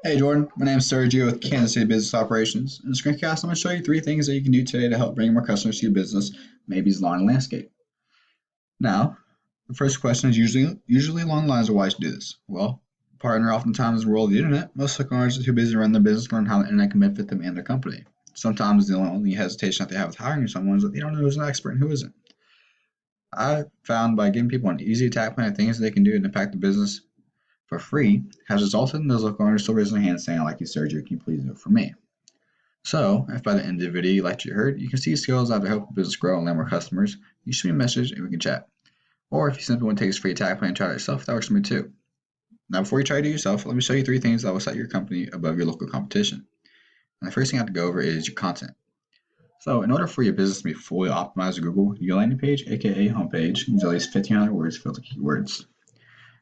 Hey Jordan, my name is Sergio with Kansas City Business Operations. In this screencast, I'm going to show you three things that you can do today to help bring more customers to your business, Mabies Lawn and Landscape. Now, the first question is usually along the lines of why you should do this. Well, partner oftentimes in the world of the internet, most local owners are too busy to run their business to learn how the internet can benefit them and their company. Sometimes the only hesitation that they have with hiring someone is that they don't know who's an expert and who isn't. I found by giving people an easy attack plan of things they can do to impact the business for free has resulted in those local owners still raising their hands saying, like you, Sergio, can you please do it for me? So, if by the end of the video you liked what you heard, you can see skills that help the business grow and land more customers, you shoot me a message and we can chat. Or if you simply want to take this free attack plan and try it yourself, that works for me too. Now, before you try to do it yourself, let me show you three things that will set your company above your local competition. And the first thing I have to go over is your content. So, in order for your business to be fully optimized with Google, your landing page, aka homepage, needs at least 1,500 words filled with keywords.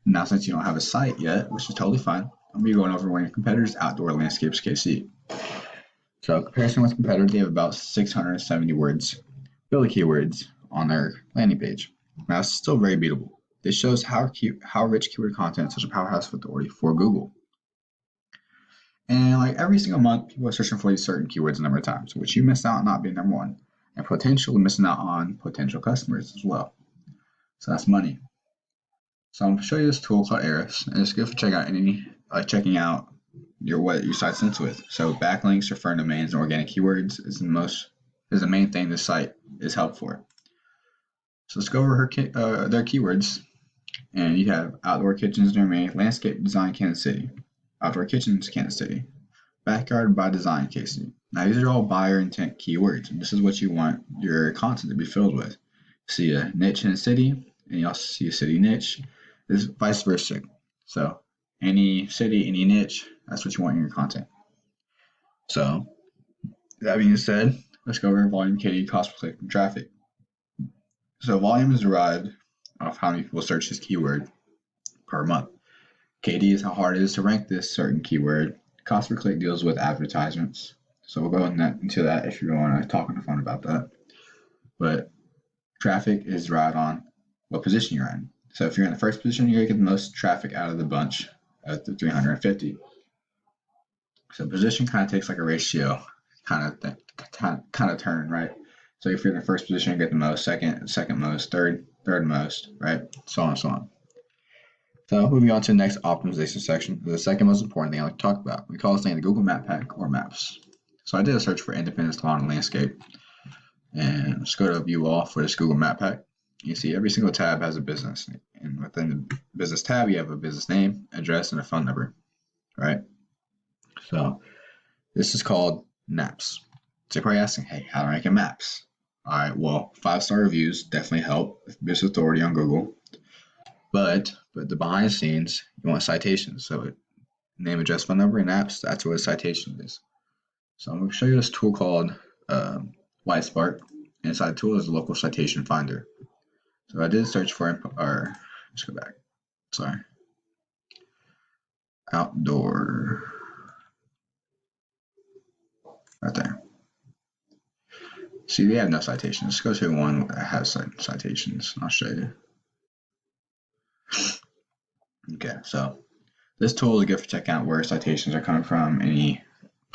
Now, since you don't have a site yet, which is totally fine, I'm going to be going over one of your competitors, Outdoor Landscapes KC. So, comparison with competitors, they have about 670 words, filled with keywords, on their landing page. Now, it's still very beatable. This shows how rich keyword content is such a powerhouse authority for Google. And like every single month, people are searching for these certain keywords a number of times, which you miss out on not being number one, and potentially missing out on potential customers as well. So that's money. So I'm going to show you this tool called Eris, and it's good for checking out what your site's linked with. So backlinks, referring domains, and organic keywords is the main thing this site is helped for. So let's go over their keywords, and you have outdoor kitchens near me, landscape design Kansas City, outdoor kitchens Kansas City, backyard by design KC. Now these are all buyer intent keywords, and this is what you want your content to be filled with. See a niche in a city, and you also see a city niche. This is vice versa. So any city, any niche, that's what you want in your content. So that being said, let's go over volume, KD, cost per click, and traffic. So volume is derived off how many people search this keyword per month. KD is how hard it is to rank this certain keyword. Cost per click deals with advertisements. So we'll go into that if you want to talk on the phone about that. But traffic is derived on what position you're in. So if you're in the first position, you're going to get the most traffic out of the bunch at the 350. So position kind of takes like a ratio kind of turn, right? So if you're in the first position, you get the most, second most, third most, right? So on and so on. So moving on to the next optimization section, the second most important thing I like to talk about. We call this thing the Google Map Pack or Maps. So I did a search for Independence Lawn and Landscape, and let's go to View All for this Google Map Pack. You see every single tab has a business, and within the business tab, you have a business name, address, and a phone number, right? So this is called Maps. So you're probably asking, hey, how do I make maps? All right, well, 5-star reviews definitely help with business authority on Google, but the behind the scenes, you want citations. So name, address, phone number, and apps, that's what a citation is. So I'm going to show you this tool called Whitespark. Inside the tool is a local citation finder. So I did search for, let's go back, sorry, outdoor, right there. See, they have no citations. Let's go to one that has citations. I'll show you. Okay, so this tool is good for checking out where citations are coming from, any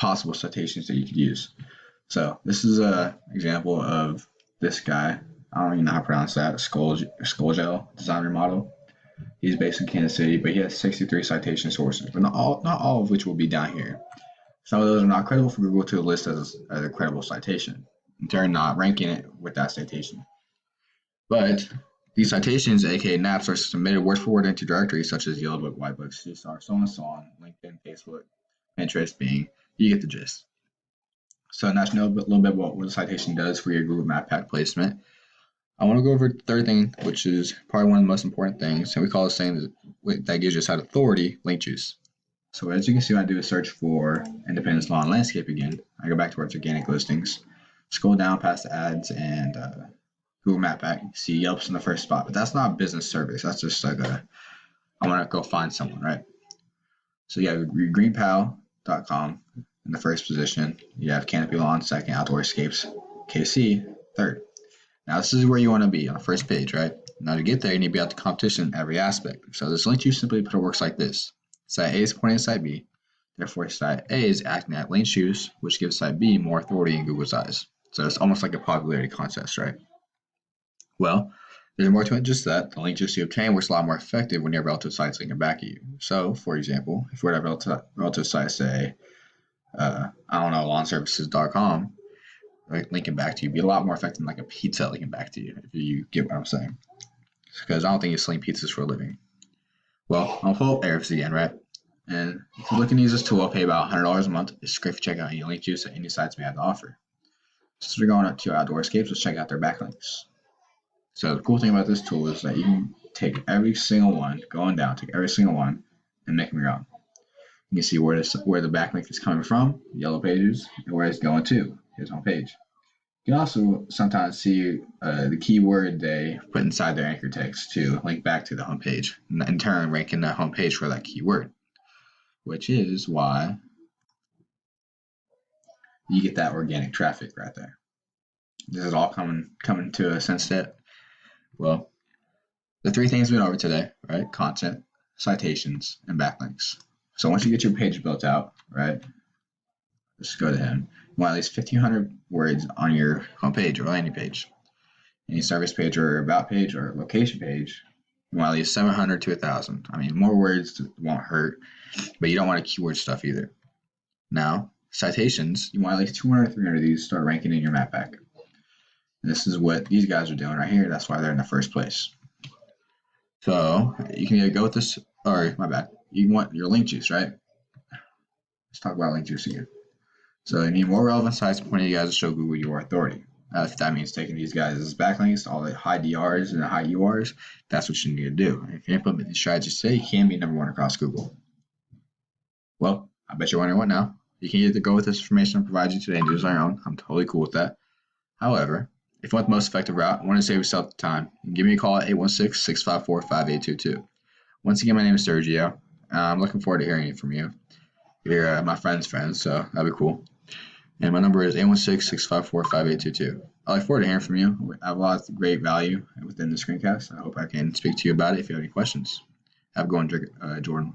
possible citations that you could use. So this is an example of this guy. I don't even know how to pronounce that. Skullgel designer model. He's based in Kansas City, but he has 63 citation sources, but not all of which will be down here. Some of those are not credible for Google to list as a credible citation. They're not ranking it with that citation. But these citations, aka NAPs, are submitted word for word into directories such as Yellow Book, White Book, CSR, so on and so on, LinkedIn, Facebook, Pinterest, Bing. You get the gist. So now to know a little bit about what the citation does for your Google Map Pack placement, I want to go over the third thing, which is probably one of the most important things, and we call this thing that gives you site authority, link juice. So as you can see, when I do a search for Independence Lawn and Landscape again, I go back to where it's organic listings, scroll down past the ads and Google Map Pack, see Yelp's in the first spot, but that's not a business service. That's just like I want to go find someone, right? So you have greenpal.com in the first position. You have Canopy Lawn second, Outdoor Escapes KC third. Now this is where you want to be on the first page, right? Now to get there, you need to be out the competition in every aspect. So this link you simply put it works like this. Site A is pointing to site B. Therefore, site A is acting at link juice, which gives site B more authority in Google's eyes. So it's almost like a popularity contest, right? Well, there's more to it than just that. The link juice you obtain works a lot more effective when you have relative sites linking back at you. So, for example, if you were to have relative sites say, I don't know, lawnservices.com, like linking back to you, be a lot more effective than like a pizza linking back to you, if you get what I'm saying. Because I don't think you sling pizzas for a living. Well, I'll pull up Ahrefs again, right? And if you're looking to use this tool, I'll pay about $100 a month. It's great for checking out any link juice that any sites may have to offer. Since we're going up to Outdoor Escapes, let's check out their backlinks. So the cool thing about this tool is that you can take every single one, going down, take every single one, and make them your own. You can see where the backlink is coming from, yellow pages, and where it's going to, his home page. You can also sometimes see the keyword they put inside their anchor text to link back to the home page, and in turn ranking the home page for that keyword, which is why you get that organic traffic right there. This is all coming to a sense that, well, the three things we went over today, right? Content, citations, and backlinks. So once you get your page built out, right? Just go to him. You want at least 1,500 words on your homepage or landing page. Any service page or about page or location page, you want at least 700 to 1,000. I mean, more words won't hurt, but you don't want to keyword stuff either. Now, citations, you want at least 200 or 300 of these to start ranking in your map pack. And this is what these guys are doing right here. That's why they're in the first place. So you can either go with this, or my bad, you want your link juice, right? Let's talk about link juice again. So you need more relevant sites pointing you guys to show Google your authority. If that means taking these guys' backlinks, all the high DRs and the high URs, that's what you need to do. And if you implement these strategies today, you can be number one across Google. Well, I bet you're wondering what now. You can either go with this information I provide you today and do this on your own. I'm totally cool with that. However, if you want the most effective route and want to save yourself the time, give me a call at 816-654-5822. Once again, my name is Sergio. I'm looking forward to hearing from you. You're my friend's friend, so that'd be cool. And my number is 816-654-5822. I look forward to hearing from you. I have a lot of great value within the screencast. I hope I can speak to you about it if you have any questions. Have a good one, Jordan.